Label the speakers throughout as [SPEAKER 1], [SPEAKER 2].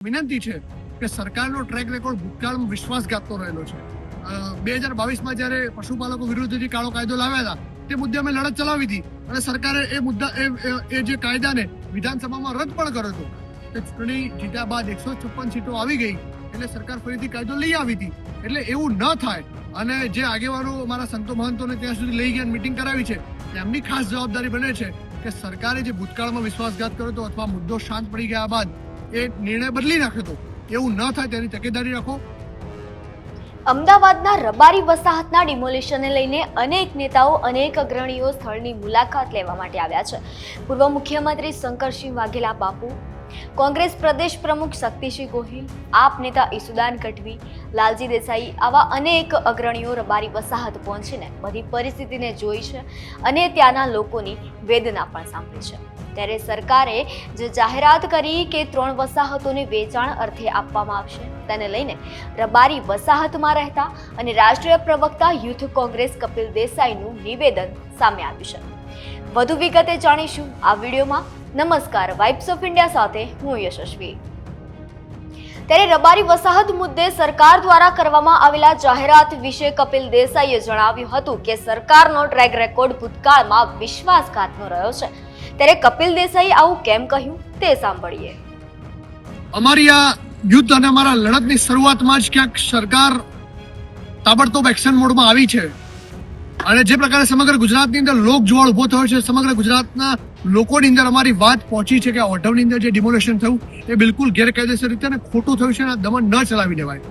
[SPEAKER 1] વિનંતી છે કે સરકારનો ટ્રેક રેકોર્ડ ભૂતકાળમાં વિશ્વાસઘાતનો રહેલો છે. 2022માં જ્યારે પશુપાલકો વિરુદ્ધ જે કાળો કાયદો લાવ્યા હતા તે મુદ્દે અમે લડત ચલાવી હતી અને સરકારે એ મુદ્દા એ જે કાયદાને વિધાનસભામાં રદ પણ કર્યો હતો. ચૂંટણી જીત્યા બાદ 156 સીટો આવી ગઈ એટલે સરકાર ફરીથી કાયદો લઈ આવી હતી. એટલે એવું ન થાય અને જે આગેવાનો અમારા સંતો મહંતોને ત્યાં સુધી લઈ ગયા મીટિંગ કરાવી છે એમની ખાસ જવાબદારી બને છે કે સરકારે જે ભૂતકાળમાં વિશ્વાસઘાત કર્યો હતો અથવા મુદ્દો શાંત પડી ગયા બાદ એ નિર્ણય બદલી નાખ્યો હતો, એવું ન થાય તેની તકેદારી રાખો.
[SPEAKER 2] અમદાવાદના રબારી વસાહતના ડિમોલિશનને લઈને અનેક નેતાઓ અનેક અગ્રણીઓ સ્થળની મુલાકાત લેવા માટે આવ્યા છે. પૂર્વ મુખ્યમંત્રી શંકરસિંહ વાઘેલા બાપુ, કોંગ્રેસ પ્રદેશ પ્રમુખ શક્તિસિંહ ગોહિલ, આપ નેતા ઈસુદાન ગઢવી, લાલજી દેસાઈ આવા અનેક અગ્રણીઓ રબારી વસાહત પહોંચીને બધી પરિસ્થિતિને જોઈ છે અને ત્યાંના લોકોની વેદના પણ સાંભળી છે. ત્યારે સરકારે જે જાહેરાત કરી કે 3 વસાહતોને વેચાણ અર્થે આપવામાં આવશે તેને લઈને રબારી વસાહતમાં રહેતા અને રાષ્ટ્રીય પ્રવક્તા યુથ કોંગ્રેસ કપિલ દેસાઈનું નિવેદન સામે આવ્યું છે. વધુ વિગતે જાણીશું આ વિડીયોમાં. નમસ્કાર, વાઇબ્સ ઓફ ઇન્ડિયા સાથે હું યશસ્વી. ત્યારે રબારી વસાહત મુદ્દે સરકાર દ્વારા કરવામાં આવેલા જાહેરાત વિશે કપિલ દેસાઈએ જણાવ્યું હતું કે સરકારનો ટ્રેક રેકોર્ડ ભૂતકાળમાં વિશ્વાસઘાતનો રહ્યો છે. ત્યારે કપિલ દેસાઈએ આવું કેમ કહ્યું તે સાંભળીએ.
[SPEAKER 1] અમારી આ યુદ્ધ અને અમારા લડતની શરૂઆતમાં જ ક્યાંક સરકાર તાબડતોબ એક્શન મોડમાં આવી છે અને જે પ્રકારે સમગ્ર ગુજરાતની અંદર લોકજુવાળ ઉભો થયો છે, સમગ્ર ગુજરાતના લોકોની અંદર અમારી વાત પહોંચી છે કે ઓઢવની અંદર જે ડિમોલેશન થયું એ બિલકુલ ગેરકાયદેસર રીતે અને ખોટું થયું છે અને દમન ન ચલાવી દેવાય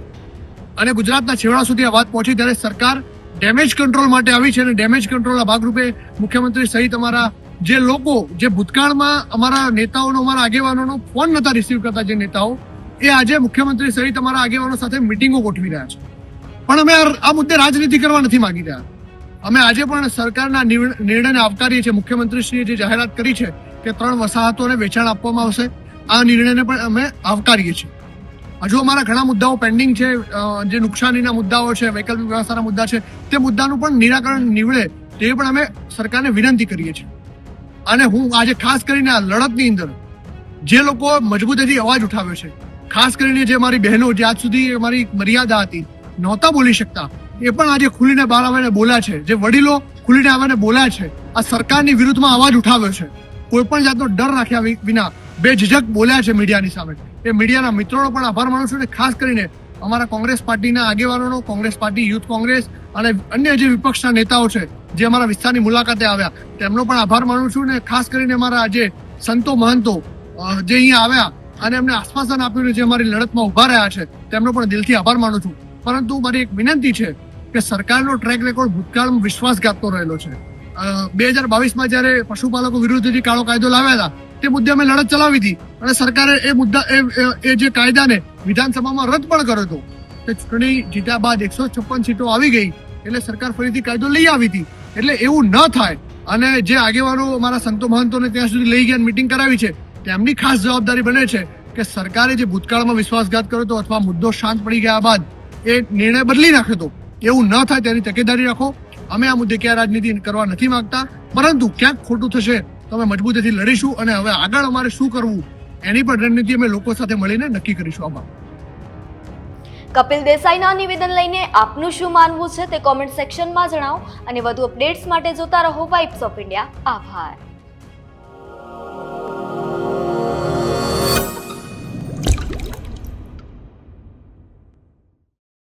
[SPEAKER 1] અને ગુજરાતના છેવાડા સુધી આ વાત પહોંચી ત્યારે સરકાર ડેમેજ કંટ્રોલ માટે આવી છે અને ડેમેજ કંટ્રોલના ભાગરૂપે મુખ્યમંત્રી સહિત અમારા જે લોકો જે ભૂતકાળમાં અમારા નેતાઓનો, અમારા આગેવાનોનો ફોન નતા રિસીવ કરતા જે નેતાઓ, એ આજે મુખ્યમંત્રી સહિત અમારા આગેવાનો સાથે મિટિંગો ગોઠવી રહ્યા છે. પણ અમે આ મુદ્દે રાજનીતિ કરવા નથી માંગી રહ્યા. અમે આજે પણ સરકારના નિર્ણયને આવકારીએ છીએ. મુખ્યમંત્રીશ્રીએ જે જાહેરાત કરી છે કે 3 વસાહતોને વેચાણ આપવામાં આવશે, આ નિર્ણયને પણ અમે આવકારીએ છીએ. હજુ અમારા ઘણા મુદ્દાઓ પેન્ડિંગ છે, જે નુકસાનીના મુદ્દાઓ છે, વૈકલ્પિક વ્યવસ્થાના મુદ્દા છે, તે મુદ્દાનું પણ નિરાકરણ નીવડે તે પણ અમે સરકારને વિનંતી કરીએ છીએ. અને હું આજે ખાસ કરીને આ લડતની અંદર જે લોકો મજબૂતીથી અવાજ ઉઠાવ્યો છે, ખાસ કરીને જે મારી બહેનો જે આજ સુધી અમારી મર્યાદા હતી, નહોતા બોલી શકતા, એ પણ આજે ખુલીને બહાર આવીને બોલ્યા છે. જે વડીલો ખુલીને આવીને બોલ્યા છે, આ સરકારની વિરુદ્ધમાં અવાજ ઉઠાવ્યો છે, કોઈ પણ જાતનો ડર રાખ્યા વિના બેઝિઝક બોલ્યા છે મીડિયાની સામે. એ મીડિયાના મિત્રોનો પણ આભાર માનું છું અને ખાસ કરીને અમારા કોંગ્રેસ પાર્ટીના આગેવાનોનો, કોંગ્રેસ પાર્ટી, યુથ કોંગ્રેસ અને અન્ય જે વિપક્ષના નેતાઓ છે જે અમારા વિસ્તારની મુલાકાતે આવ્યા તેમનો પણ આભાર માનું છું. અને ખાસ કરીને અમારા આજે સંતો મહંતો જે અહીંયા આવ્યા અને એમને આશ્વાસન આપ્યું જે અમારી લડતમાં ઉભા રહ્યા છે તેમનો પણ દિલથી આભાર માનું છું. પરંતુ મારી એક વિનંતી છે કે સરકારનો ટ્રેક રેકોર્ડ ભૂતકાળમાં વિશ્વાસઘાતનો રહેલો છે. 2022માં જ્યારે પશુપાલકો વિરુદ્ધ જે કાળો કાયદો લાવ્યા હતા તે મુદ્દે અમે લડત ચલાવી હતી અને સરકારે એ મુદ્દા એ જે કાયદાને વિધાનસભામાં રદ પણ કર્યો હતો. ચૂંટણી જીત્યા બાદ 156 સીટો આવી ગઈ એટલે સરકાર ફરીથી કાયદો લઈ આવી હતી. એટલે એવું ન થાય અને જે આગેવાનો અમારા સંતો મહંતોને ત્યાં સુધી લઈ ગયા મીટિંગ કરાવી છે તેમની ખાસ જવાબદારી બને છે કે સરકારે જે ભૂતકાળમાં વિશ્વાસઘાત કર્યો હતો અથવા મુદ્દો શાંત પડી ગયા બાદ એ નિર્ણય બદલી નાખ્યો હતો, એવું ન થાય તેની તકેદારી રાખો. અમે આ મુદ્દે ક્યાં રાજનીતિ કરવા નથી માંગતા, પરંતુ ક્યાંક ખોટું થશે તો અમે મજબૂતીથી લડીશું અને હવે આગળ અમારે શું કરવું એની પણ રણનીતિ અમે લોકો સાથે મળીને નક્કી કરીશું. આમાં
[SPEAKER 2] કપિલ દેસાઈના નિવેદન લઈને આપનું શું માનવું છે તે કોમેન્ટ સેક્શનમાં જણાવો અને વધુ અપડેટ્સ માટે જોતા રહો વાઇબ્સ ઓફ ઇન્ડિયા. આભાર.